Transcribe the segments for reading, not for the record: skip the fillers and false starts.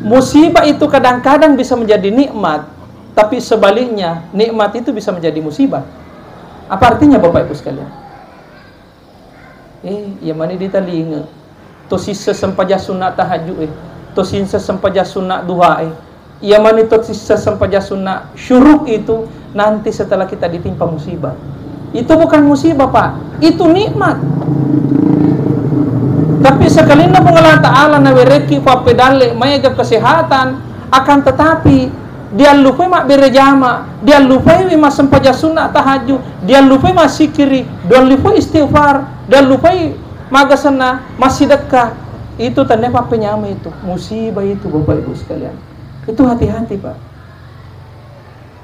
musibah itu kadang-kadang bisa menjadi nikmat, tapi sebaliknya nikmat itu bisa menjadi musibah. Apa artinya Bapak Ibu sekalian? Yang mana di talinga to sisa sempaja sunat tahajud to sisa sempaja sunat duha yang mana to sisa sempaja sunat syuruk itu nanti setelah kita ditimpa musibah. Itu bukan musibah Pak, itu nikmat. Tapi sekalinya Allah Ta'ala na wereki pa pedale mayaga kesehatan, akan tetapi dia lupa mak berjama, dia lupa mak sempaja sunat tahajud, dia lupa mak sikiri, dia lupa istighfar, dia lupa magasana masih dekat. Itu tanda apa penyama itu, musibah itu Bapak Ibu sekalian. Itu hati-hati Pak.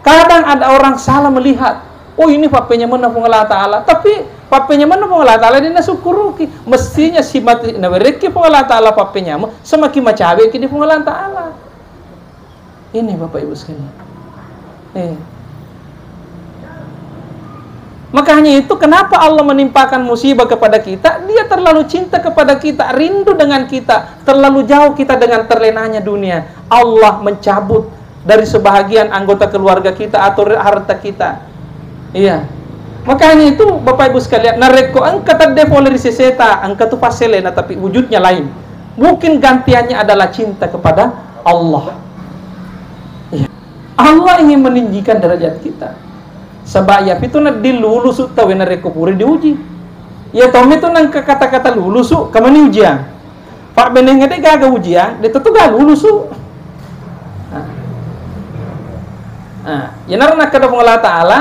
Kadang ada orang salah melihat, oh ini papenya mana Allah Ta'ala, tapi papenya mana Allah Ta'ala dia nasukuruki. Mestinya si mati na wereki Allah Ta'ala papenya semakin macabe ki di Allah Ta'ala. Ini Bapak Ibu sekalian. Makanya itu kenapa Allah menimpakan musibah kepada kita? Dia terlalu cinta kepada kita, rindu dengan kita, terlalu jauh kita dengan terlenanya dunia. Allah mencabut dari sebahagian anggota keluarga kita atau harta kita. Iya. Makanya itu Bapak Ibu sekalian, nareko angka terdevoleri seseta, angka tu paselena tapi wujudnya lain. Mungkin gantiannya adalah cinta kepada Allah. Iya. Allah ingin meninggikan derajat kita. Sebab ya itu na dilulus tahu nareko puri diuji. Ya Tommy itu nang kata-kata lulus kamani ujian. Pak beneng ngade gaga ujian, dia tuh gak lulus. Ya narana kada Allah Ta'ala,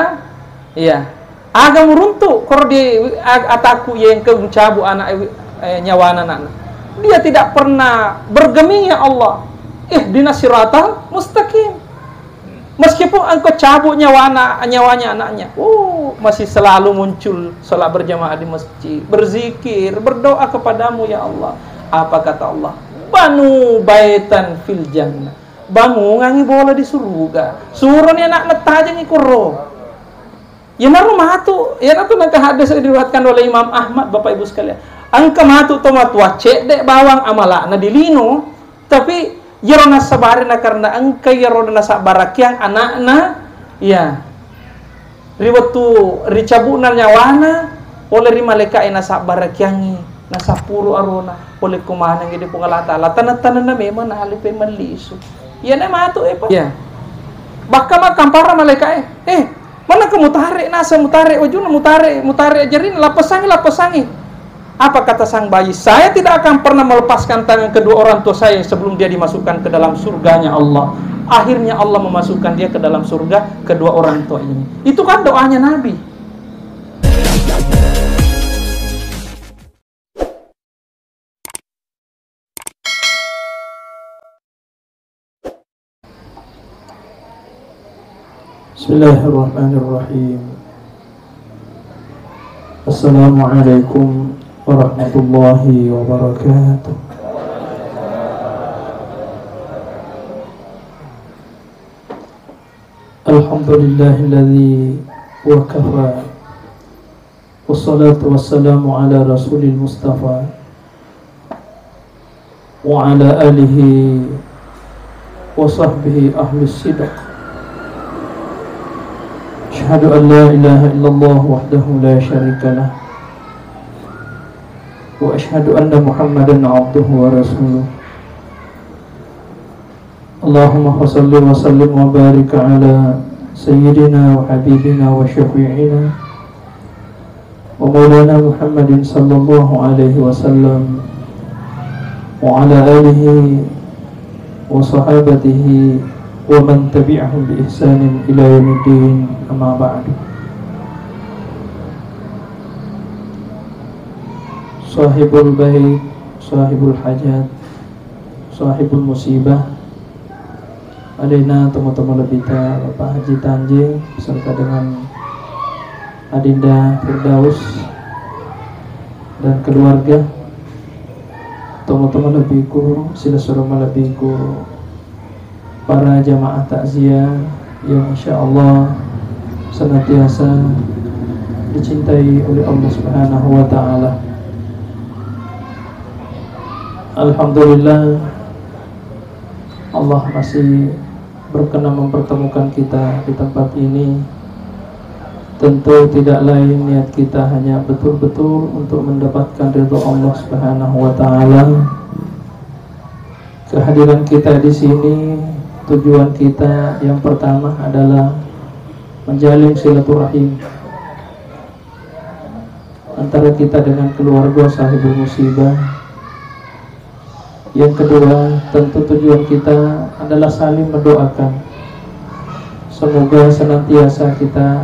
iya. Aga muruntu kor di ataku yang keuncabu anak nyawana anak. Dia tidak pernah bergeming ya Allah. Ihdinas siratal mustaqim. Meskipun engkau cabut nyawanya anaknya, masih selalu muncul salat berjamaah di masjid, berzikir, berdoa kepadamu ya Allah. Apa kata Allah? Banu baitan fil jannah. Bangun ngangi bola di surga. Suruh ni anak netaja ngikuro. Ya naru matu, ya natu nang hadis diriwayatkan oleh Imam Ahmad Bapak Ibu sekalian. Angka matu tomat wace dek bawang amala na dilino, tapi yarona sabarina karena angka yarona sabarak yang anakna ya riwatu ricabunan nyawana oleh rimaleka ina sabarak yangi na sapuru arona oleh kumana ngidi Allah Ta'ala tanan-tanan na memang na halipe manlisu ya na matu pa ya baka makampara maleka mana kamu tarik nasa mutarik wajuna mutarik jarin lapasangi. Apa kata sang bayi? Saya tidak akan pernah melepaskan tangan kedua orang tua saya sebelum dia dimasukkan ke dalam surganya Allah. Akhirnya Allah memasukkan dia ke dalam surga kedua orang tua ini. Itu kan doanya Nabi. Bismillahirrahmanirrahim. Assalamualaikum warahmatullahi wabarakatuh. Alhamdulillahilladzi wa kafa wassalatu wassalamu ala rasulil mustafa wa ala alihi wa sahbihi ahli sidq. Asyhadu an la ilaha illallah wahdahu la syarika lah wa asyhadu anna Muhammadan abduhu wa rasuluh. Allahumma salli wa sallim wa barik ala sayyidina wa habibina wa syafi'ina wa maulana Muhammadin sallallahu alaihi wasallam wa ala alihi wa sahabatihi wa man tabi'ahum bi ihsanin ila yaumiddin, amma ba'du. Sahibul bait, sahibul hajat, sahibul musibah, alaina teman-teman lebita Bapak Haji Tanjing beserta dengan Adinda Firdaus dan keluarga, teman-teman lebiku, silasurahmi lebiku, para jamaah takziah yang insyaallah senantiasa dicintai oleh Allah Subhanahu wa taala. Alhamdulillah, Allah masih berkenan mempertemukan kita di tempat ini. Tentu tidak lain niat kita hanya betul-betul untuk mendapatkan ridha Allah Subhanahu wa taala. Kehadiran kita di sini, tujuan kita yang pertama adalah menjalin silaturahim antara kita dengan keluarga sahibul musibah. Yang kedua, tentu tujuan kita adalah saling mendoakan. Semoga senantiasa kita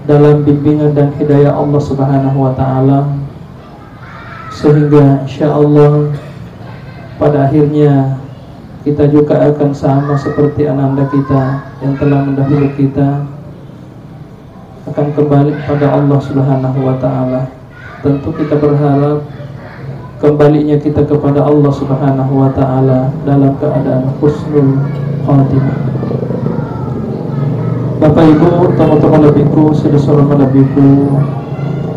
dalam bimbingan dan hidayah Allah Subhanahu wa taala, sehingga insyaallah pada akhirnya kita juga akan sama seperti ananda kita yang telah mendahului kita, akan kembali pada Allah Subhanahu wa taala. Tentu kita berharap kembalinya kita kepada Allah Subhanahu wa taala dalam keadaan husnul khatimah. Bapak Ibu, teman-teman lebiku, saudara lebiku,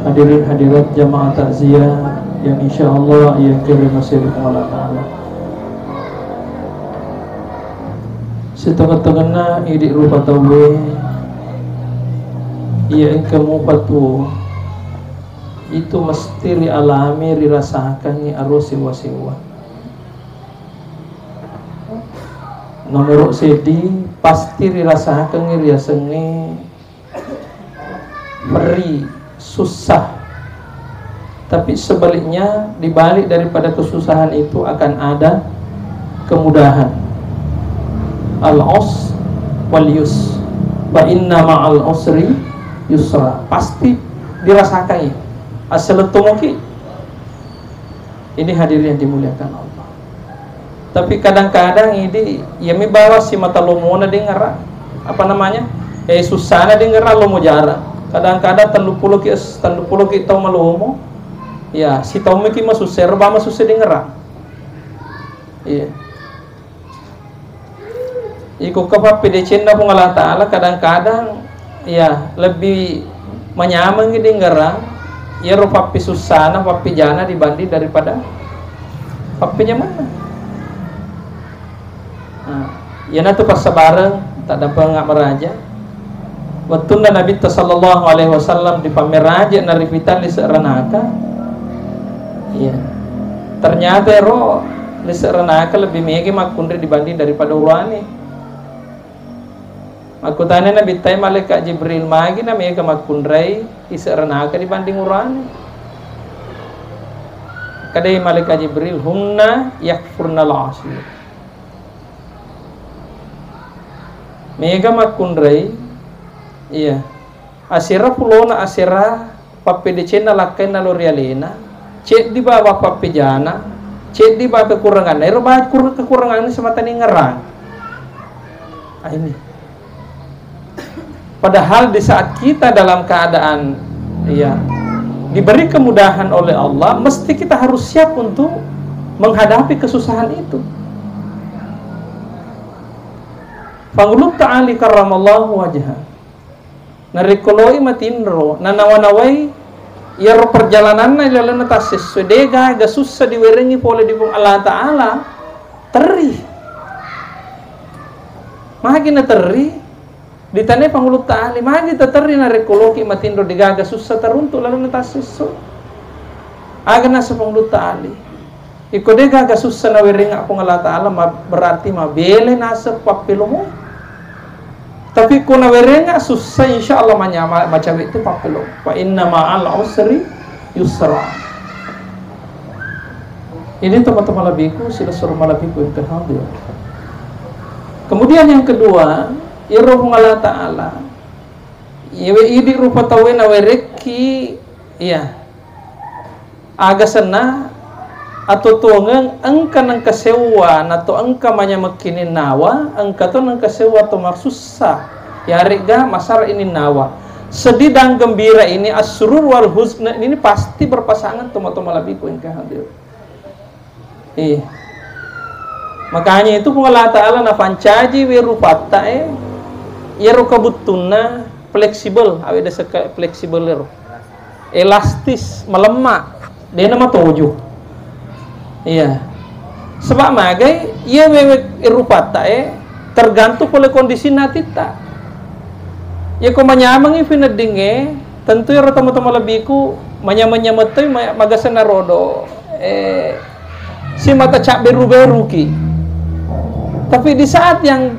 hadirin hadirat jamaah takziah yang insyaallah yang kirim masih Allah taala. Setengah-tengahna idik rupa tawe ia engkamu patu itu mesti dialami, dirasakan ni arus siwa-siwa. Nomor sedih pasti dirasakan ni riasengi beri susah. Tapi sebaliknya, dibalik daripada kesusahan itu akan ada kemudahan. Al-us wal yus, wa inna ma'al usri yusra. Pasti dirasakan ya. Asal tumuki. Ini hadirin yang dimuliakan Allah. Tapi kadang-kadang ini ya mi bawa si mata lomona dengar apa namanya? Susana dengar lomo jara. Kadang-kadang 30 ki tau malomo. Ya, si tau mi ki masusir ba masusir dengar. Iya. Iko kapa pedecen na Allah Taala kadang-kadang ya lebih menyamang dengar. Ya rupa papi susana, papi jana dibanding daripada papinya mana? Nah, ya natu pas sebareng tak dapat ngak meraja. Waktu Nabi sallallahu alaihi wasallam di pameraja narifitan di serenaka. Iya. Ternyata ro di serenaka lebih mege makundri dibanding daripada urani. Aku tanya Nabi tay malaikat Jibril magi na mega makundrai di serenaka dibanding urani. Kadai malaikat Jibril humna yakfurnal asir. Mega makundrai, iya. Asira pulona asira papi decena lakai na lorialena, cek di bawah papi jana, cek di bawah kekurangan. Ero bah kekurangan ini semata ni ngerang. Ini. Padahal di saat kita dalam keadaan ya diberi kemudahan oleh Allah, mesti kita harus siap untuk menghadapi kesusahan itu. Fangulub ta'ali karramallahu wajha. Narikoloi matinro nanawanawai ya perjalanan na ilalana tasis sudega ga susah diwerengi pole di Allah Ta'ala teri. Mahagina teri ditanya panghulub ta'ali magi tatari na rekoloki matindro digaga susah teruntuk lalu natasiso aga na sa panghulub ta'ali iko digaga susah na weringa akong Allah Ta'ala berarti mabele nasa papilo mo tapi kung na weringa susah insyaallah macawi itu papilo wa inna ma'al usri yusra. Ini teman-teman labiku sila suruh malabiku yang terhadir. Kemudian yang kedua iroh Allah Ta'ala iwe idi rupa tawe na wereki iya aga sana atau tuangang angka nang kasewa nato angka manya makinin nawa angka to nang kasewa to maksusah yari ga masar ini nawa sedih dan gembira ini asrur wal husna ini pasti berpasangan teman-teman labiku yang kehadir. Makanya itu Allah Ta'ala na pancaji we rupata ya rukabutuna fleksibel, aweda seka fleksibel elastis, melemah. Dia nama tojo. Iya. Sebab magai ia wewe irupata tergantung oleh kondisi natita. Ya ko manyamangi finadinge tentu ya tamo-tamo lebiku manyamanyamatoy magasana rodo si mata cak beru-beru ki. Tapi di saat yang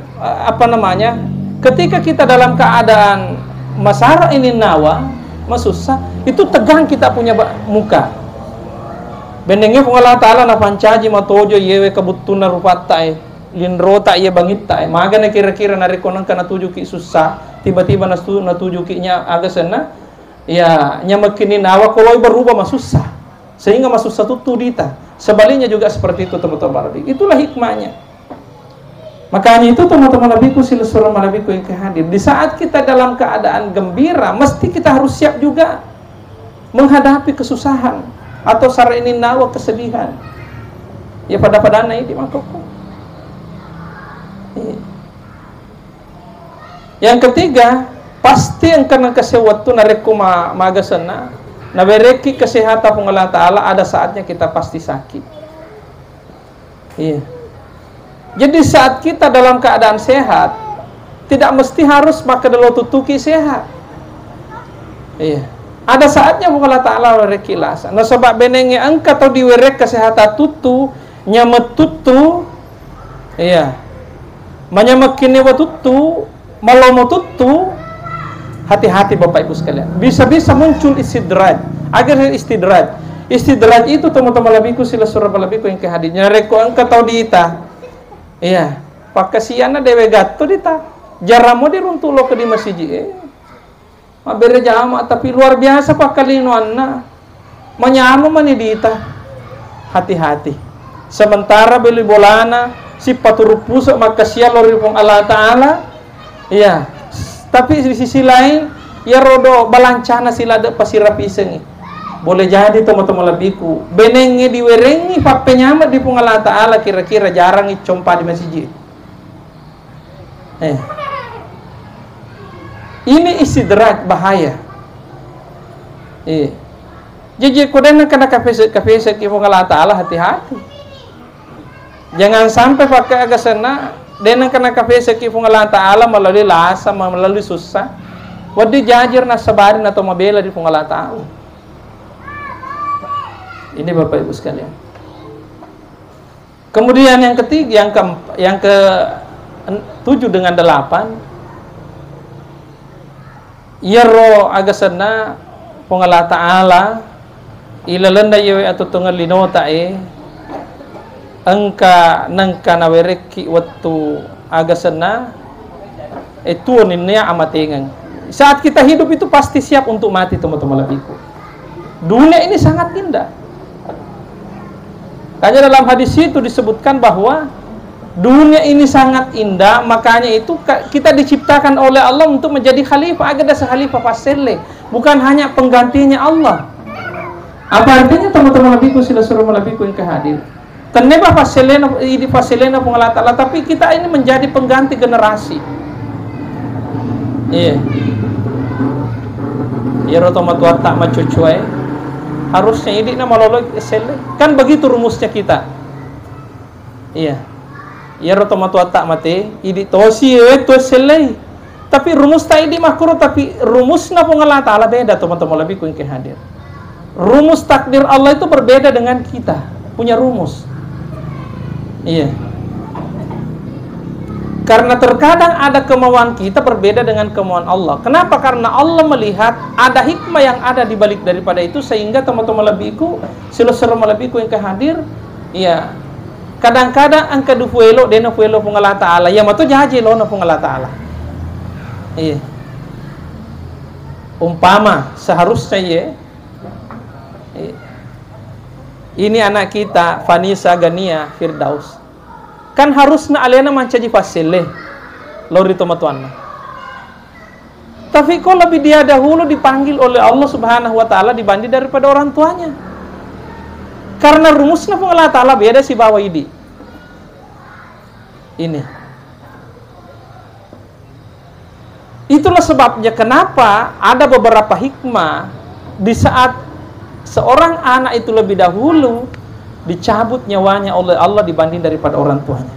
ketika kita dalam keadaan masara ini nawa masusah, itu tegang kita punya muka. Bendengnya kung Allah Ta'ala na pancaji matojo yewe kabutuna rupata linrota iya bangita maga na kira-kira narikonan ka natuju ki susah, tiba-tiba natuju ki nya agasana ya nyamakin nawa kalau berubah masusah, sehingga masusah tutu dita. Sebaliknya juga seperti itu teman-teman Nabi. Itulah hikmahnya. Makanya itu teman-teman Nabiku silsurah Nabiku yang hadir. Di saat kita dalam keadaan gembira, mesti kita harus siap juga menghadapi kesusahan atau sarani nawa kesedihan. Ya pada ini makoko. Yang ketiga, pasti yang kena kesewatu nareku magasana, nabereki kesehatan Allah Ta'ala ada saatnya kita pasti sakit. Iya. Jadi saat kita dalam keadaan sehat, tidak mesti harus maka delo tutuki sehat. Iya. Ada saatnya Allah Ta'ala wereki lasa. Nah sebab benengnya engka atau diwerek kesehatan tutu, nyamet tutu, iya. Manyamakinnya tutu, malomo tutu, hati-hati Bapak Ibu sekalian. Bisa-bisa muncul istidraj. Agar istidraj. Istidraj itu teman-teman labiku sila surah labiku yang kehadirnya. Reko engka tau diita. Iya. Pakasiana dewe gatto dita. Jaramo diruntuk lo ke di masjid. Mabere jama tapi luar biasa pakalinuan na. Manyamo manidita. Hati-hati. Sementara beli bolana si paturu pusok makasya lori pong Allah Ta'ala. Iya. Tapi di sisi lain ya rodo balancana sila de pasirapiseng. Boleh jadi teman-teman lebiku benengi diwerengi papenyama di pong Allah Ta'ala kira-kira jarang icompa di masjid. Ini istidraj bahaya. Jadi kodena kena kafese ki pong Allah Ta'ala hati-hati. Jangan sampai pakai agak sena denang kena kafese ki pong Allah Ta'ala melalui lasa, melalui susah. Wadi jajir na sabarin atau mabela di pong Allah Ta'ala. Ini Bapak Ibu sekalian. Kemudian yang ketiga, yang ke 7 dengan 8, yero agasana pong Allah Ta'ala ilalanda yewe atau tungal linota engka nangka nawereki waktu agasana itu ninnya amatengan. Saat kita hidup itu pasti siap untuk mati teman-teman lebiku. Dunia ini sangat indah. Karena dalam hadis itu disebutkan bahwa dunia ini sangat indah, makanya itu kita diciptakan oleh Allah untuk menjadi khalifah, agar ada khalifah fasile, bukan hanya penggantinya Allah. Apa artinya teman-teman lebiku sila suruh lebiku yang kehadir. Kenapa fasilena Allah Ta'ala, tapi kita ini menjadi pengganti generasi. Iya. Ya rotomat watak macucuai. Harusnya ini nama lolo sele. Kan begitu rumusnya kita. Iya. Ya rotomat watak mate, idi tosi to sele. Tapi rumus ta idi makruh, tapi rumusna pun Allah Ta'ala beda teman-teman lebih kuin hadir. Rumus takdir Allah itu berbeda dengan kita. Punya rumus. Iya. Karena terkadang ada kemauan kita berbeda dengan kemauan Allah. Kenapa? Karena Allah melihat ada hikmah yang ada di balik daripada itu, sehingga teman-teman lebiku, silo-silo lebiku yang kehadir, ya. Kadang-kadang angka dufuelo dena fuelo pung Allah Ta'ala, ya matu jaji lo na pung Allah Ta'ala. Iya. Umpama seharusnya ya. Ini anak kita Vanessa Gania Firdaus. Kan harusnya alena mancaji fasile lori tomatuan. Tapi kok lebih dia dahulu dipanggil oleh Allah Subhanahu wa Ta'ala dibanding daripada orang tuanya. Karena rumusnya pun Allah Ta'ala beda si bawa ini. Ini. Itulah sebabnya kenapa ada beberapa hikmah di saat seorang anak itu lebih dahulu dicabut nyawanya oleh Allah dibanding daripada orang tuanya.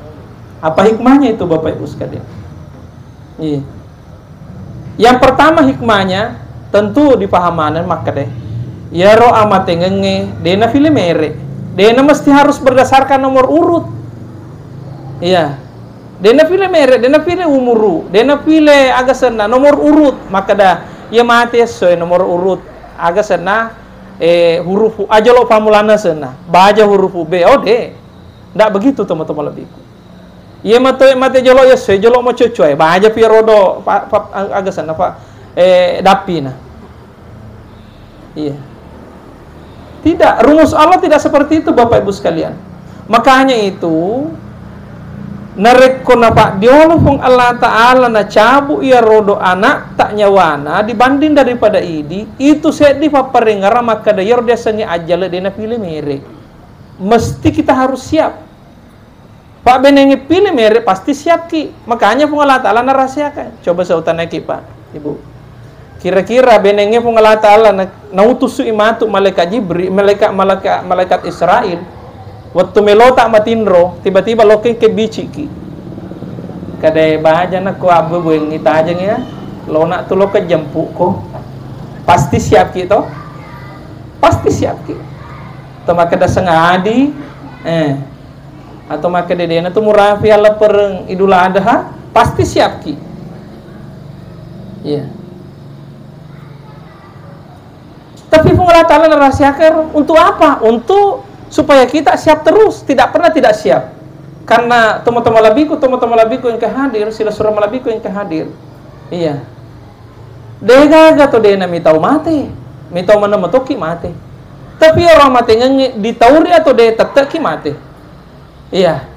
Apa hikmahnya itu Bapak Ibu sekalian? Iya. Yang pertama hikmahnya tentu dipahamanan maka deh. Ya ro amate ngenge, dena file mere. Dena mesti harus berdasarkan nomor urut. Iya. Dena file mere, dena file umuru, dena file agasana nomor urut, maka dah ya mate sesuai nomor urut agasana huruf aja lo pamulana sana. Baca huruf B. Oh deh. Ndak begitu teman-teman lebih. Iya mate jolo ya sesuai jolo mau cocoy. Baca pirodo agasana Pak dapina. Iya. Tidak, rumus Allah tidak seperti itu Bapak Ibu sekalian. Makanya itu nareko napa diolong Allah Ta'ala na cabu ia rodo anak tak nyawana dibanding daripada itu sedih paparengara maka dayar desanya ajale dena pilih mere. Mesti kita harus siap. Pak benenge pilih mere pasti siap ki. Makanya pun Allah Ta'ala narahasiakan. Coba saya utana ki Pak Ibu. Kira-kira benenge pun Allah Ta'ala na utusu imatu malaikat Jibril, malaikat Israel. Waktu melota matinro, tiba-tiba loking ke bici ki. Kadai bahaja nak ko abu bueng ita aja ya. Lo nak tu lo ke jemput ko. Pasti siap ki to. Pasti siap ki. Atau maka dah sengadi, atau maka dedena tu murafi ala pereng Idul Adha, pasti siap ki. Iya. Tapi Allah Ta'ala rahasiakan untuk apa? Untuk supaya kita siap terus, tidak pernah tidak siap. Karena teman-teman labiku yang kehadir, sila surah malabiku yang kehadir. Iya. Dega gato dena mitau mate, mitau mana matoki mate. Tapi orang mate ngenge ditauri atau de teteki mate. Iya.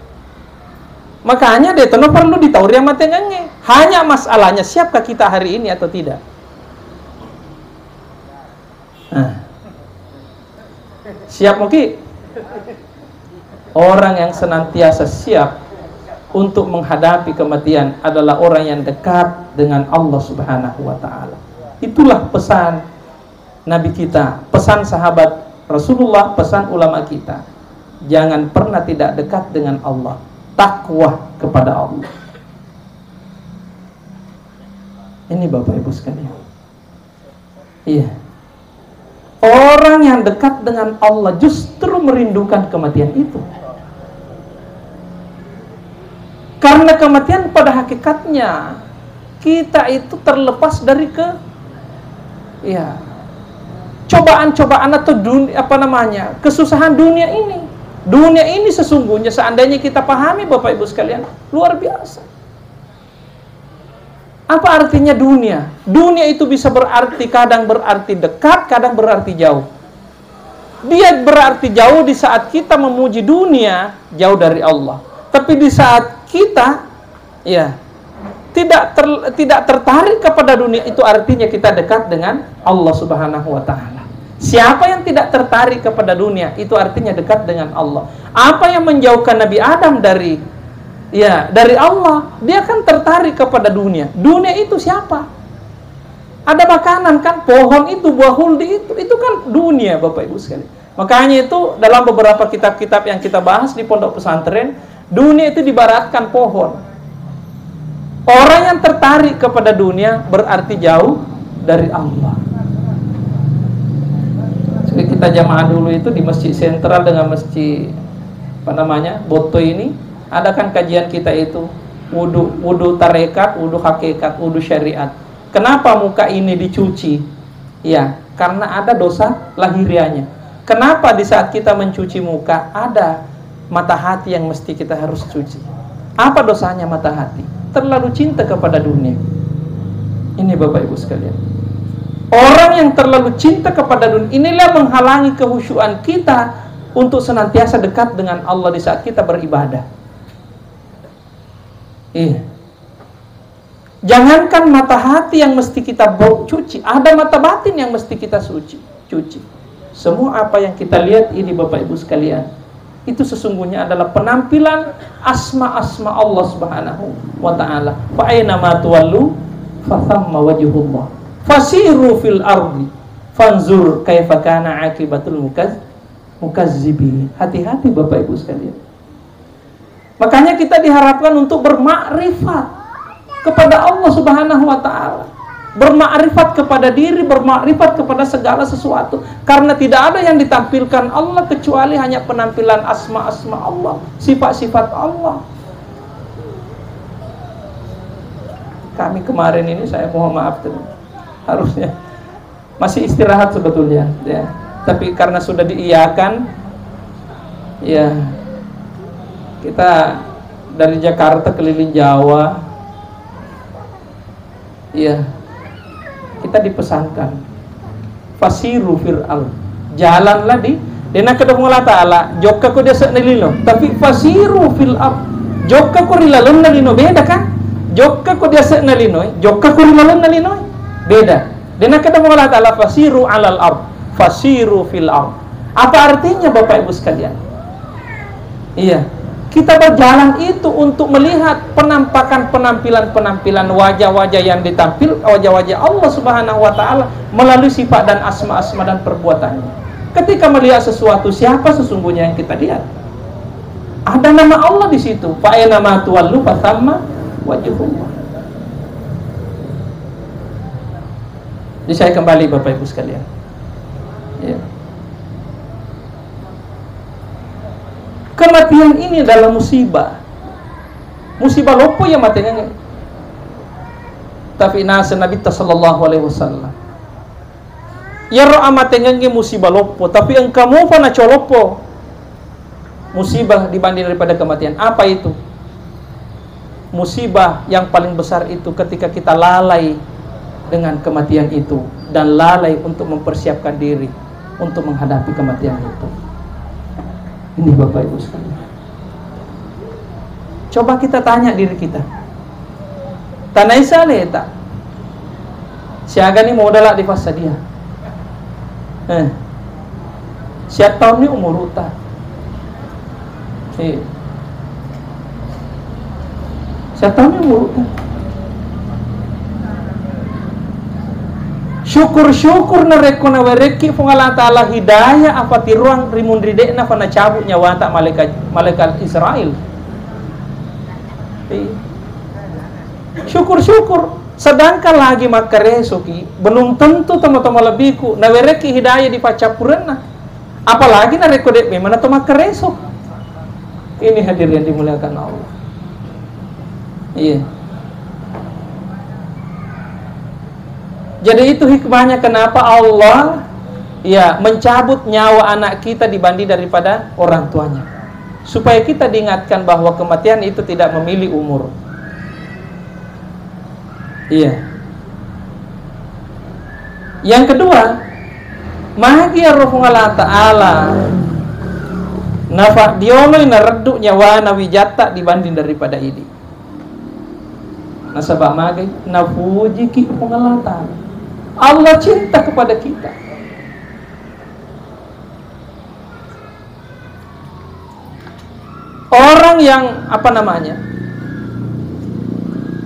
Makanya de tono perlu ditauri mate ngenge. Hanya masalahnya siapkah kita hari ini atau tidak? Siap mungkin? Orang yang senantiasa siap untuk menghadapi kematian adalah orang yang dekat dengan Allah Subhanahu wa Ta'ala. Itulah pesan Nabi kita, pesan sahabat Rasulullah, pesan ulama kita. Jangan pernah tidak dekat dengan Allah, takwa kepada Allah. Ini Bapak Ibu sekalian. Iya. Orang yang dekat dengan Allah justru merindukan kematian itu. Karena kematian pada hakikatnya kita itu terlepas dari cobaan-cobaan atau kesusahan dunia ini. Dunia ini sesungguhnya seandainya kita pahami Bapak Ibu sekalian, luar biasa. Apa artinya dunia? Dunia itu bisa berarti kadang berarti dekat, kadang berarti jauh. Dia berarti jauh di saat kita memuji dunia, jauh dari Allah. Tapi di saat kita tidak tertarik kepada dunia, itu artinya kita dekat dengan Allah Subhanahu wa Ta'ala. Siapa yang tidak tertarik kepada dunia, itu artinya dekat dengan Allah. Apa yang menjauhkan Nabi Adam dari Allah, dia kan tertarik kepada dunia. Dunia itu siapa? Ada makanan kan, pohon itu, buah huldi itu kan dunia Bapak Ibu sekalian. Makanya itu dalam beberapa kitab-kitab yang kita bahas di pondok pesantren, dunia itu dibaratkan pohon. Orang yang tertarik kepada dunia berarti jauh dari Allah. Jadi kita jamaah dulu itu di Masjid Sentral dengan Masjid Boto ini, ada kan kajian kita itu wudu tarekat, wudu hakikat, wudu syariat. Kenapa muka ini dicuci? Ya, karena ada dosa lahirianya. Kenapa di saat kita mencuci muka ada mata hati yang mesti kita harus cuci? Apa dosanya mata hati? Terlalu cinta kepada dunia. Ini Bapak Ibu sekalian. Orang yang terlalu cinta kepada dunia, inilah menghalangi kehusyuan kita untuk senantiasa dekat dengan Allah di saat kita beribadah. Iya. Jangankan mata hati yang mesti kita cuci, ada mata batin yang mesti kita cuci. Semua apa yang kita lihat ini Bapak Ibu sekalian, itu sesungguhnya adalah penampilan asma-asma Allah Subhanahu wa Ta'ala. Fa aina ma tuwallu fa thamma wajhullah. Fasiru fil ardi fanzur kaifa kana aqibatul mukazzibin. Hati-hati Bapak Ibu sekalian. Makanya kita diharapkan untuk bermakrifat kepada Allah Subhanahu wa taala. Bermakrifat kepada diri, bermakrifat kepada segala sesuatu. Karena tidak ada yang ditampilkan Allah kecuali hanya penampilan asma-asma Allah, sifat-sifat Allah. Kami kemarin ini, saya mohon maaf, harusnya masih istirahat sebetulnya, ya. Tapi karena sudah diiyakan, ya, kita dari Jakarta keliling Jawa, ya, kita dipesankan fasiru fil ard, jalanlah di dena kedong Allah Ta'ala, jokka ko dia sa nalilo, tapi fasiru fil ard, jokka ko rilalon nalino, beda kan? Jokka ko dia sa nalinoy, jokka ko rilalon nalinoy, beda. Dena kedong Allah Ta'ala fasiru alal ard, fasiru fil ard. Apa artinya Bapak Ibu sekalian? Iya, kita berjalan itu untuk melihat penampilan-penampilan wajah-wajah yang ditampil, wajah-wajah Allah Subhanahu wa taala melalui sifat dan asma-asma dan perbuatannya. Ketika melihat sesuatu, siapa sesungguhnya yang kita lihat? Ada nama Allah di situ. Fa aina ma tuwallu fa thamma wajhullah. Jadi saya kembali Bapak Ibu sekalian. Ya. Kematian ini adalah musibah. Musibah lopo ya matinya. Tapi nasa Nabi sallallahu alaihi wasallam. Ya ro amatnya musibah lopo, tapi engkau pa na colopo. Musibah dibanding daripada kematian. Apa itu? Musibah yang paling besar itu ketika kita lalai dengan kematian itu dan lalai untuk mempersiapkan diri untuk menghadapi kematian itu. Ini Bapak Ibu sekalian. Coba kita tanya diri kita. Tanai sale tak? Siaga ni modal di fasa dia. Siap tahun ni umur uta. Siap tahun ni umur uta. Syukur-syukur na reko na wereki fung Allah Ta'ala hidayah apa tiruang rimundri dekna fana cabut nyawa tak malaikat Israel. Syukur-syukur. Sedangkan lagi makaresoki belum tentu tama-tama lebihku na wereki hidayah di pacapuran na. Apalagi na reko dek memang to makaresok. Ini hadir yang dimuliakan Allah. Iya. Jadi itu hikmahnya kenapa Allah ya mencabut nyawa anak kita dibanding daripada orang tuanya. Supaya kita diingatkan bahwa kematian itu tidak memilih umur. Iya. Yang kedua, mahagia roh Allah Ta'ala nafa dioloy na redu nyawa na wijata dibanding daripada ini. Nasabah magay nafuji ki Allah Ta'ala. Allah cinta kepada kita. Orang yang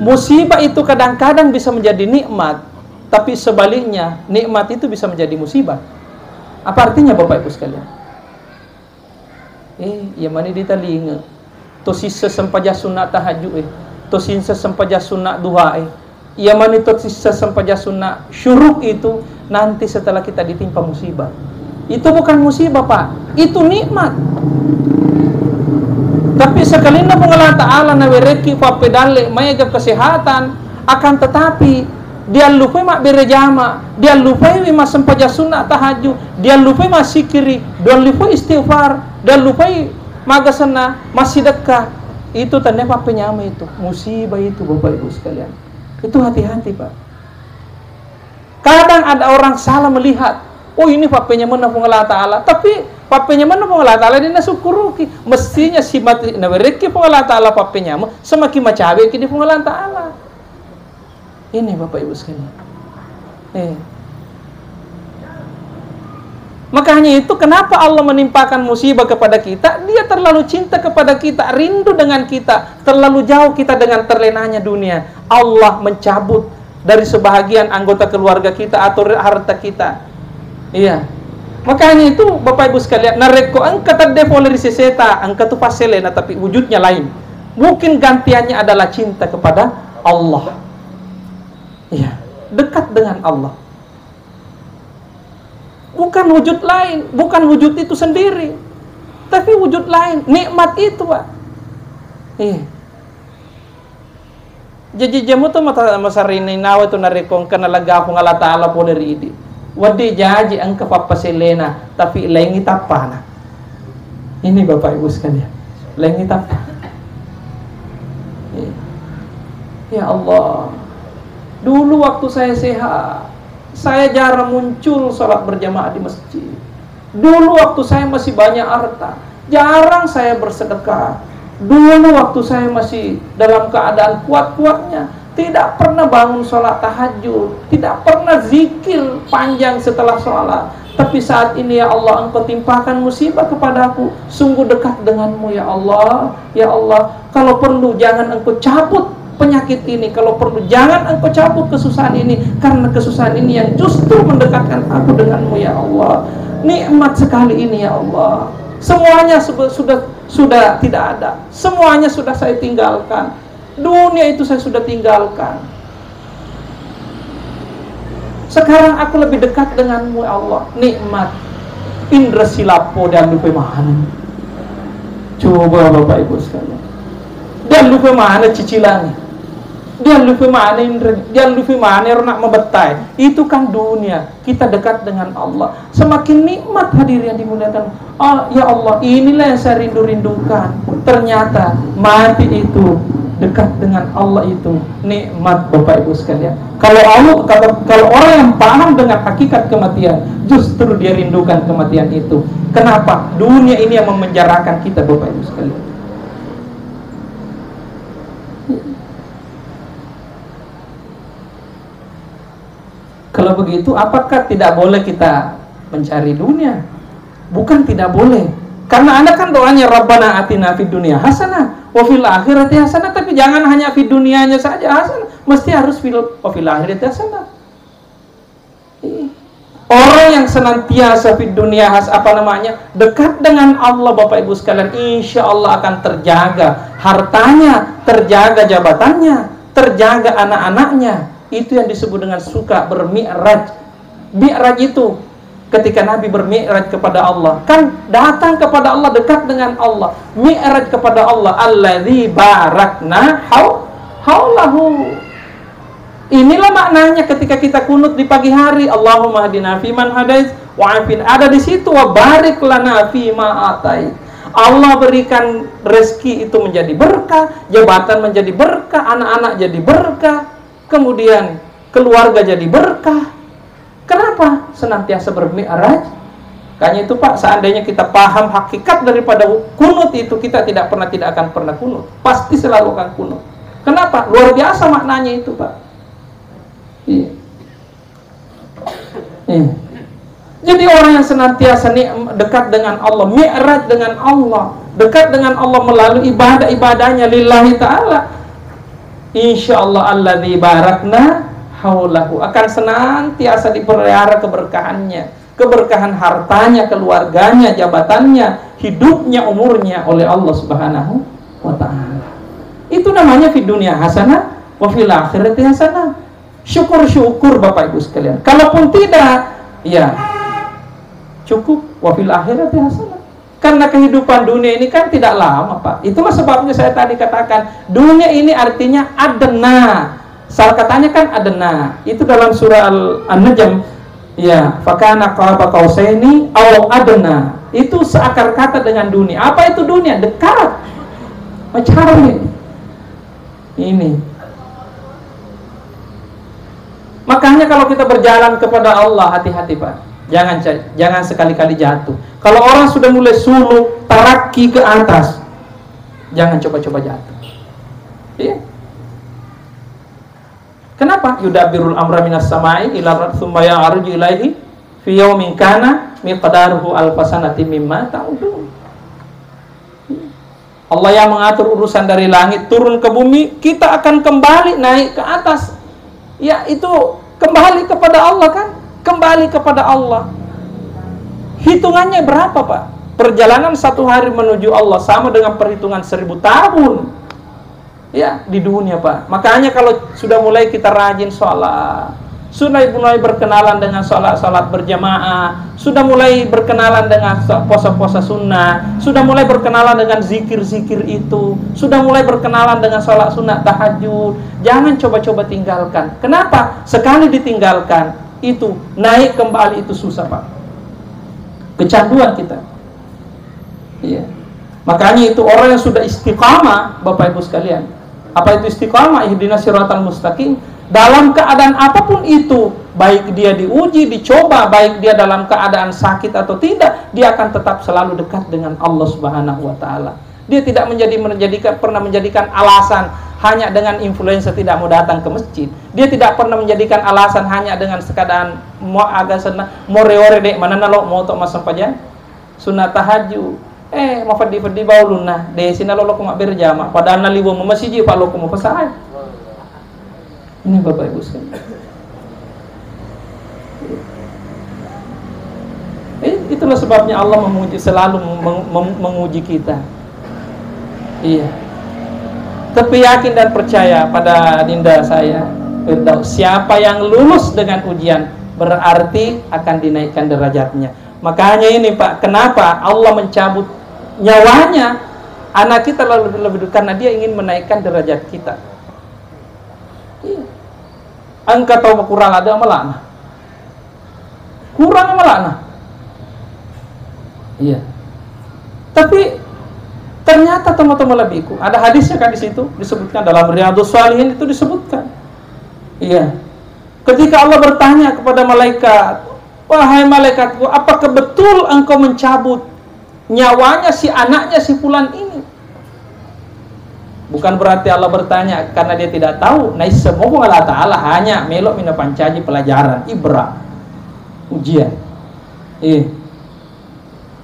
musibah itu kadang-kadang bisa menjadi nikmat, tapi sebaliknya nikmat itu bisa menjadi musibah. Apa artinya Bapak Ibu sekalian? Ya mani ditalinga. To sisa sempaja sunat tahajud to sisa sempaja sunat duha ia manitot sisa sempaja sunnah syuruk itu nanti setelah kita ditimpa musibah. Itu bukan musibah Pak, itu nikmat. Tapi sekalina pun Allah Ta'ala na wereki papedale mayagap kesehatan, akan tetapi dia lupa mak berjama, dia lupa mak sempaja sunnah tahajud, dia lupa mak sikiri, dia lupa istighfar, dia lupa magasana masih dekat. Itu tanda apa penyama itu, musibah itu Bapak Ibu sekalian. Itu hati-hati Pak. Kadang ada orang salah melihat, oh ini papenya mana pun Allah Ta'ala, tapi papenya mana pun Allah Ta'ala dia nasukuruki. Mestinya si mati nawereki pun Allah Ta'ala papenya semakin macabe ki di pun Allah Ta'ala. Ini Bapak Ibu sekalian. Makanya itu kenapa Allah menimpakan musibah kepada kita. Dia terlalu cinta kepada kita, rindu dengan kita, terlalu jauh kita dengan terlenanya dunia. Allah mencabut dari sebahagian anggota keluarga kita atau harta kita. Iya. Makanya itu Bapak Ibu sekalian, nareko angka terdevoli seseta, angka tu paselena tapi wujudnya lain. Mungkin gantiannya adalah cinta kepada Allah. Iya, dekat dengan Allah. Bukan wujud lain, bukan wujud itu sendiri, tapi wujud lain, nikmat itu, Pak. Iya. Jadi jamu tu masarini nawa tu narikong kana laga ako ngala taala po dari idi. Wadi jaji ang kapapasilena tapi lengi tapana. Ini Bapak Ibu sekalian, lengi tapa. Iya. Ya Allah, dulu waktu saya sehat, saya jarang muncul sholat berjamaah di masjid. Dulu waktu saya masih banyak harta, jarang saya bersedekah. Dulu waktu saya masih dalam keadaan kuat-kuatnya, tidak pernah bangun sholat tahajud, tidak pernah zikir panjang setelah sholat. Tapi saat ini ya Allah, Engkau timpakan musibah kepadaku, sungguh dekat denganmu ya Allah. Ya Allah, kalau perlu jangan Engkau cabut penyakit ini, kalau perlu jangan Engkau cabut kesusahan ini, karena kesusahan ini yang justru mendekatkan aku denganmu ya Allah. Nikmat sekali ini ya Allah. Semuanya sudah tidak ada, semuanya sudah saya tinggalkan. Dunia itu saya sudah tinggalkan. Sekarang aku lebih dekat denganmu ya Allah. Nikmat indra silapo dan lupa mana. Coba Bapak Ibu sekalian, dan lupa mana cicilannya, dia lupa mana indra, dia lupa mana nak membetai. Itu kan dunia. Kita dekat dengan Allah, semakin nikmat hadir yang dimuliakan. Oh ya Allah, inilah yang saya rindu-rindukan. Ternyata mati itu, dekat dengan Allah itu nikmat Bapak Ibu sekalian. Kalau orang yang paham dengan hakikat kematian, justru dia rindukan kematian itu. Kenapa? Dunia ini yang memenjarakan kita Bapak Ibu sekalian. Kalau begitu, apakah tidak boleh kita mencari dunia? Bukan tidak boleh. Karena Anda kan doanya Rabbana atina fid dunya hasanah wa fil akhirati hasanah, tapi jangan hanya fid dunianya saja hasanah, mesti harus wa fil akhirati hasanah. Orang yang senantiasa fid dunya dekat dengan Allah Bapak Ibu sekalian, insya Allah akan terjaga hartanya, terjaga jabatannya, terjaga anak-anaknya. Itu yang disebut dengan suka bermi'raj. Mi'raj itu ketika Nabi bermi'raj kepada Allah, kan datang kepada Allah, dekat dengan Allah. Mi'raj kepada Allah, alladzi barakna haulahu. Inilah maknanya ketika kita kunut di pagi hari, Allahumma hadina fiman hadait wa afin. Ada di situ wa barik lana fima atait. Allah berikan rezeki itu menjadi berkah, jabatan menjadi berkah, anak-anak jadi berkah, kemudian keluarga jadi berkah. Kenapa? Senantiasa bermi'raj. Kayaknya itu Pak, seandainya kita paham hakikat daripada kunut itu, kita tidak akan pernah kunut. Pasti selalu akan kunut. Kenapa? Luar biasa maknanya itu Pak. Iya. Iya. Jadi orang yang senantiasa dekat dengan Allah, mi'raj dengan Allah, dekat dengan Allah melalui ibadah-ibadahnya lillahi ta'ala, insyaallah alladzi barakna haulahu, akan senantiasa dipelihara keberkahannya, keberkahan hartanya, keluarganya, jabatannya, hidupnya, umurnya oleh Allah Subhanahu wa ta'ala. Itu namanya fid dunya hasanah wa fil akhirati hasanah. Syukur-syukur Bapak Ibu sekalian. Kalaupun tidak, ya cukup wa fil akhirati hasanah. Karena kehidupan dunia ini kan tidak lama Pak. Itulah sebabnya saya tadi katakan dunia ini artinya adna. Salah katanya kan adna. Itu dalam surah An-Najm. Ya, fakana qaba qausaini aw adna. Itu seakar kata dengan dunia. Apa itu dunia? Dekat. Mencari. Ini. Makanya kalau kita berjalan kepada Allah, hati-hati Pak. Jangan sekali-kali jatuh. Kalau orang sudah mulai suluk, taraki ke atas, jangan coba-coba jatuh. Iya. Kenapa? Yudabbirul amra minas samai ila ardh tsumma ya'ruju ilaihi fi yaumin kana miqdaruhu alfasanati mimma ta'udun. Allah yang mengatur urusan dari langit turun ke bumi, kita akan kembali naik ke atas. Ya, itu kembali kepada Allah kan? Kembali kepada Allah. Hitungannya berapa, Pak? Perjalanan 1 hari menuju Allah sama dengan perhitungan 1000 tahun. Ya, di dunia, Pak. Makanya kalau sudah mulai kita rajin sholat, sudah mulai berkenalan dengan sholat berjamaah, sudah mulai berkenalan dengan puasa-puasa sunnah, sudah mulai berkenalan dengan zikir-zikir itu, sudah mulai berkenalan dengan sholat sunnah tahajud, jangan coba-coba tinggalkan. Kenapa? Sekali ditinggalkan, itu naik kembali itu susah, Pak. Kecanduan kita. Iya. Makanya itu orang yang sudah istiqamah, Bapak Ibu sekalian. Apa itu istiqamah? Ihdinas siratal mustaqim. Dalam keadaan apapun itu, baik dia diuji, dicoba, baik dia dalam keadaan sakit atau tidak, dia akan tetap selalu dekat dengan Allah Subhanahu wa taala. Dia tidak pernah menjadikan alasan hanya dengan influencer tidak mau datang ke masjid. Dia tidak pernah menjadikan alasan hanya dengan sekadar mau agak senang, mau reore dek mana nalo mau untuk masuk pajan sunat tahajud. Mau fadi baulun nah de sina lo ko berjamaah padahal na liwo mo masjid pa lo ko mo pasahay. Ini Bapak Ibu sekalian. Itulah sebabnya Allah selalu menguji kita. Iya. Tapi yakin dan percaya pada dinda saya, siapa yang lulus dengan ujian berarti akan dinaikkan derajatnya. Makanya ini Pak, kenapa Allah mencabut nyawanya anak kita lebih karena dia ingin menaikkan derajat kita. Iya. Angka tahu kurang ada amalana. Kurang amalana. Iya. Tapi ternyata teman-teman lebihku, ada hadisnya kan di situ disebutkan dalam Riyadhus Shalihin itu disebutkan. Iya. Ketika Allah bertanya kepada malaikat, "Wahai malaikatku, apakah betul engkau mencabut nyawanya si anaknya si fulan ini?" Bukan berarti Allah bertanya karena dia tidak tahu. Nah, semoga Allah Ta'ala hanya melok mina pancaji pelajaran, ibrah, ujian.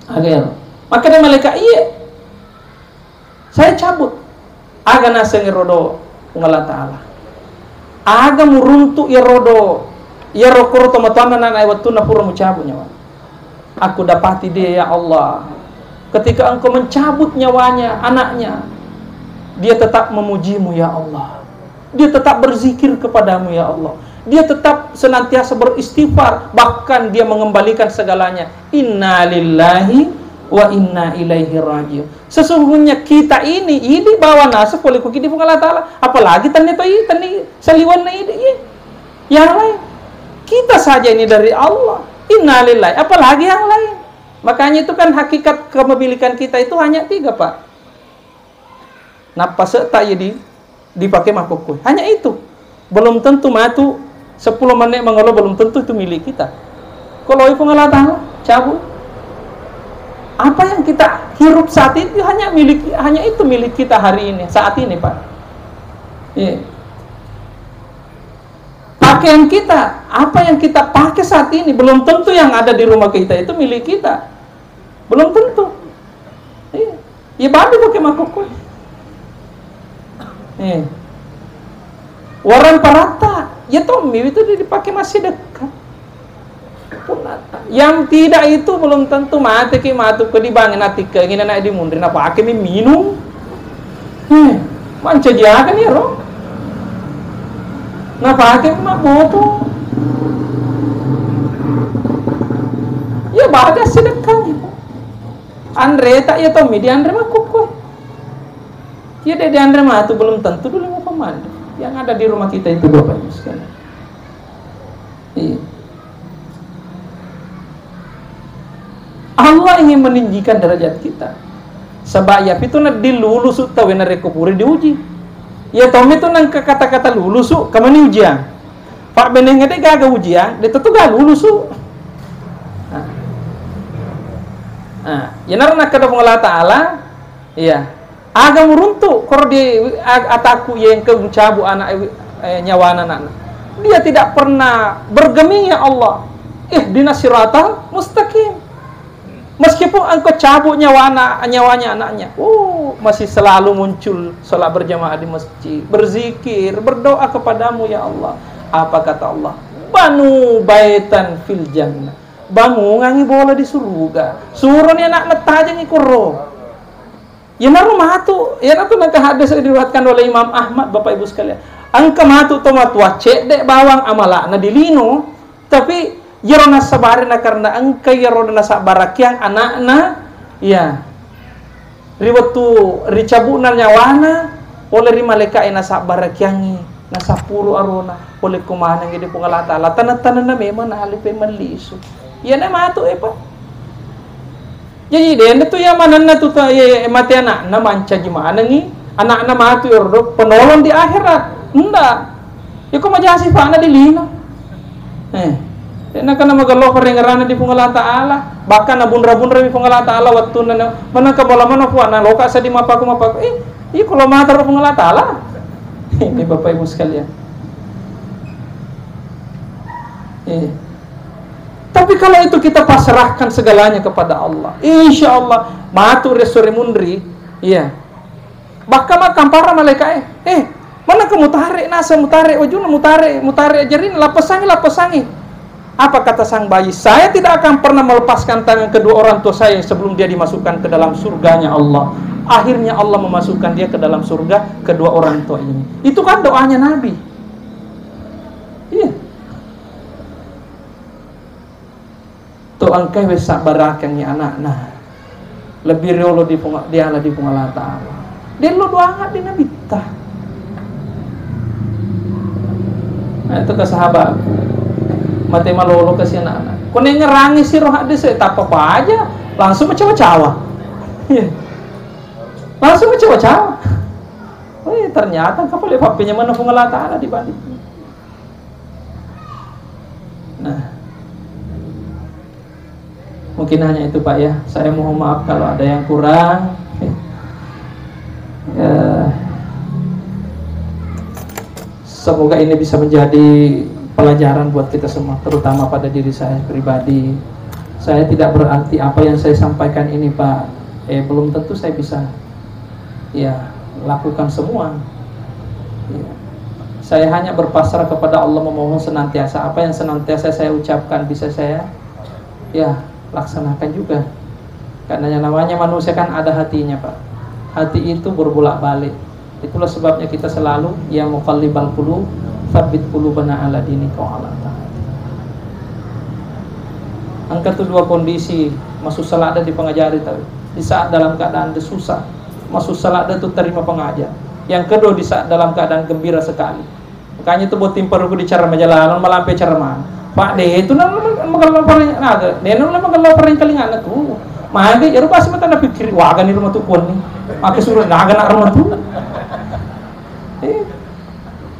Agar. Maka dia malaikat, iya, saya cabut. Aga nasa ngirodo Allah Ta'ala. Aga muruntuk ya rodo. Ya rokoro tomatana na waktu na pura mencabut nyawa. Aku dapati dia ya Allah. Ketika engkau mencabut nyawanya, anaknya, dia tetap memujimu ya Allah. Dia tetap berzikir kepadamu ya Allah. Dia tetap senantiasa beristighfar. Bahkan dia mengembalikan segalanya. Inna lillahi wa inna ilaihi raji'un. Sesungguhnya kita ini bawa nasib oleh kukidi pun Allah Ta'ala. Apalagi tani saliwan na ini. Yang lain. Kita saja ini dari Allah. Inna lillahi. Apalagi yang lain. Makanya itu kan hakikat kepemilikan kita itu hanya 3 Pak. Napa tak jadi dipakai makhluk. Hanya itu. Belum tentu matu 10 menit mengeluh belum tentu itu milik kita. Kalau itu Allah Ta'ala cabut. Apa yang kita hirup saat itu hanya itu milik kita hari ini, saat ini Pak. Iya. Pakaian kita, apa yang kita pakai saat ini belum tentu yang ada di rumah kita itu milik kita. Belum tentu. Iya. Ya baru pakai makhluk. Waran parata, ya Tommy itu dipakai masih dekat. Yang tidak itu belum tentu mati ke dibangin hati ke ingin nak dimundur apa akan minum. Manca jaga nih roh. Napa akan mak boto? Ya baga sedekah. Andre tak ya Tommy di Andre makuk. Ya di Andre mah itu belum tentu dulu mau pemandu. Yang ada di rumah kita itu Bapak Ibu sekalian. Iya. Allah ingin meninggikan derajat kita. Sebab ya itu nak dilulus tahu yang rekupuri diuji. Ya Tommy itu nang kata-kata lulus kemana ujian. Pak beneng ada gagal ujian, dia tentu gak lulus. Ya nak kada Allah Ta'ala, iya. Aga muruntuk kor di ataku yang keuncabu anak nyawana anak. Dia tidak pernah bergeming ya Allah. Ihdinas siratal mustaqim. Meskipun engkau cabut nyawanya anaknya, masih selalu muncul salat berjamaah di masjid, berzikir, berdoa kepadamu ya Allah. Apa kata Allah? Banu baitan fil jannah. bangungan bola di surga. Suruh ni anak netajang ikuro. Ya naru matu, ya natu nak hadis diriwayatkan oleh Imam Ahmad, Bapak Ibu sekalian. Angka matu tomat wacek dek bawang amala na dilino, tapi yarona sabarina karena angka yarona sabarak yang anak-anak, ya. Riwatu ricabunan nyawana oleh rimaleka ina sabarak yangi na 10 arona oleh kumana ngidi pung Allah Taala tanan-tanan na memang na alipe manliso. Ya na matu pa. Jadi den itu ya manan na tuta ya mati anak na manca gimana ngi anak na matu yordo penolong di akhirat. Nda. Ya ko majasi pa na dilino. Na kana magalo parengarana di pung Allah Taala. Bahkan na bunra-bunra di pung Allah Taala waktu na mana ka bola mana puan na loka sa di mapaku. Iya kalau matar pung Allah Taala. Ini Bapak Ibu sekalian. Tapi kalau itu kita pasrahkan segalanya kepada Allah, insya Allah matu resore mundri, iya. Bahkan makan para malaikat mana kamu tarik nasa mutarik wajuna mutarik jarin lapasangi. Apa kata sang bayi? Saya tidak akan pernah melepaskan tangan kedua orang tua saya sebelum dia dimasukkan ke dalam surganya Allah. Akhirnya Allah memasukkan dia ke dalam surga kedua orang tua ini. Itu kan doanya Nabi. Iya. Tu angkai wesak barakangnya anak-anak. Lebih riolo di dia di Allah Taala. Dia lo doa di Nabi tah. Nah, itu ke sahabat. Mati malolo ke si anak-anak. Kau ngerangi si roh hadis tak apa aja, langsung mencawa-cawa. Iya. Langsung mencawa-cawa. Ternyata kapal papinya mana pun Allah Taala dibanding. Nah, mungkin hanya itu Pak ya. Saya mohon maaf kalau ada yang kurang. Semoga ini bisa menjadi pelajaran buat kita semua, terutama pada diri saya pribadi. Saya tidak berarti apa yang saya sampaikan ini Pak, belum tentu saya bisa lakukan semua. Saya hanya berpasrah kepada Allah, memohon senantiasa apa yang senantiasa saya ucapkan bisa saya laksanakan juga. Karena yang namanya manusia kan ada hatinya Pak. Hati itu berbolak-balik. Itulah sebabnya kita selalu yang muqallibal qulub tsabbit qulubana ala dinika wa ala ta'atik. Angka itu dua kondisi masuk salat di pengajari tadi. Di saat dalam keadaan susah, masuk salat itu terima pengajar. Yang kedua di saat dalam keadaan gembira sekali. Makanya itu buat timperuku di cara majalah malampe cara mana. Pak deh itu nama magalau paling ada. Dia nama magalau paling kalingan aku. Mage ya rupa sih mata pikir wagan di rumah tuh pun nih. Maka suruh naga nak rumah tuh.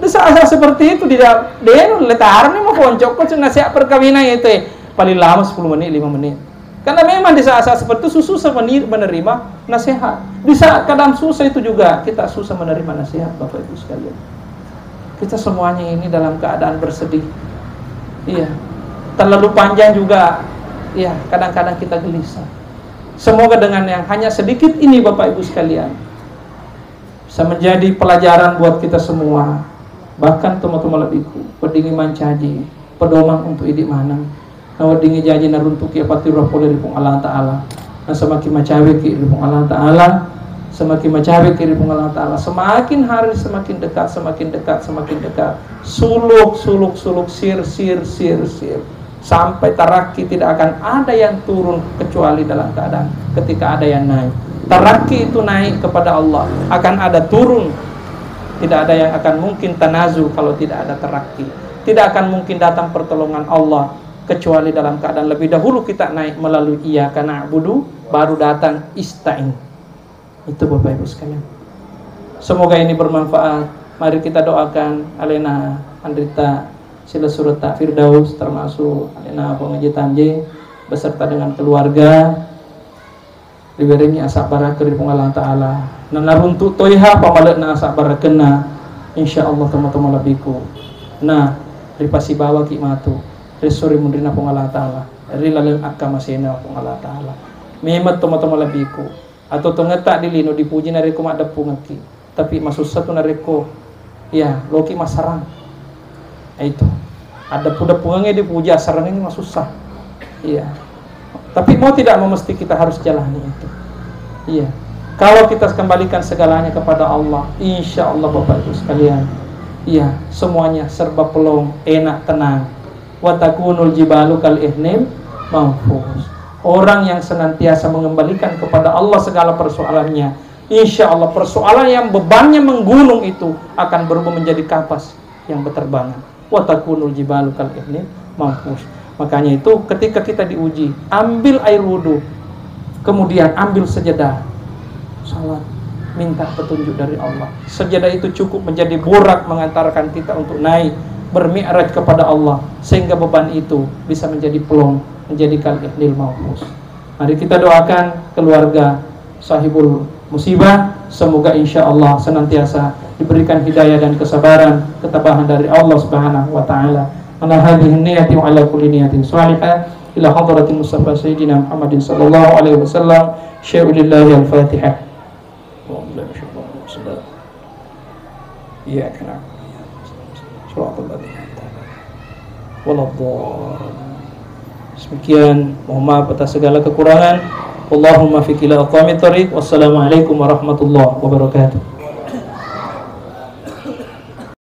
Di saat seperti itu dia letar nih mau poncok kok nasihat perkawinan itu paling lama 10 menit 5 menit. Karena memang di saat-saat seperti itu susah menerima nasihat. Di saat keadaan susah itu juga kita susah menerima nasihat Bapak Ibu sekalian. Kita semuanya ini dalam keadaan bersedih. Iya. Terlalu panjang juga. Iya, kadang-kadang kita gelisah. Semoga dengan yang hanya sedikit ini Bapak Ibu sekalian bisa menjadi pelajaran buat kita semua. Bahkan teman-teman lebihku pedingi mancaji pedoman untuk idik mana nawadingi janji naruntuk ya pati roh pole ripung Allah Ta'ala. Nah semakin macawe ki ripung Allah Ta'ala, semakin macawe ki ripung Allah Ta'ala, semakin hari semakin dekat suluk sir sampai taraki tidak akan ada yang turun kecuali dalam keadaan ketika ada yang naik. Taraki itu naik kepada Allah, akan ada turun. Tidak ada yang akan mungkin tanazu kalau tidak ada taraki. Tidak akan mungkin datang pertolongan Allah kecuali dalam keadaan lebih dahulu kita naik melalui iyyaka na'budu, baru datang ista'in. Itu Bapak Ibu sekalian. Semoga ini bermanfaat. Mari kita doakan Alena Andrita Sila Surata Firdaus, termasuk Alena Pengaji Tanje beserta dengan keluarga diberinya asap barakah dari Allah Ta'ala. Nah runtuk toiha pamalat na asap barakena insyaallah teman-teman lebiku. Nah ripasi bawa ki matu resori mundrina pung Allah Ta'ala rilaleng akka masena pung Allah Ta'ala memet teman-teman lebiku atau tengeta dilino dipuji nareko mak depung ki tapi masuk satu nareko loki masarang itu ada puda pungangnya dipuji asarang ini mas susah Iya. Tapi mau tidak mau mesti kita harus jalani itu. Iya. Kalau kita kembalikan segalanya kepada Allah, insya Allah Bapak Ibu sekalian, iya, semuanya serba pelong, enak, tenang. Wa takunul jibalu kal ihnil manfus. Orang yang senantiasa mengembalikan kepada Allah segala persoalannya, insya Allah persoalan yang bebannya menggunung itu akan berubah menjadi kapas yang berterbangan. Wa takunul jibalu kal ihnil manfus. Makanya itu ketika kita diuji, ambil air wudhu, kemudian ambil sejadah, salat, minta petunjuk dari Allah. Sejadah itu cukup menjadi burak mengantarkan kita untuk naik bermi'raj kepada Allah, sehingga beban itu bisa menjadi pelong, menjadi kal-ihnil manfus. Mari kita doakan keluarga sahibul musibah, semoga insya Allah senantiasa diberikan hidayah dan kesabaran, ketabahan dari Allah Subhanahu wa taala. Ala hadhihi niyati wa ala kulli niyatin salihah ila hadratil Mustafa Sayyidina Muhammadin sallallahu alaihi wasallam. Syai'ulillahi al-Fatihah. Iya kan. Demikian, mohon maaf atas segala kekurangan. Allahumma fi kila aqwamit thariq. Wassalamualaikum warahmatullahi wabarakatuh.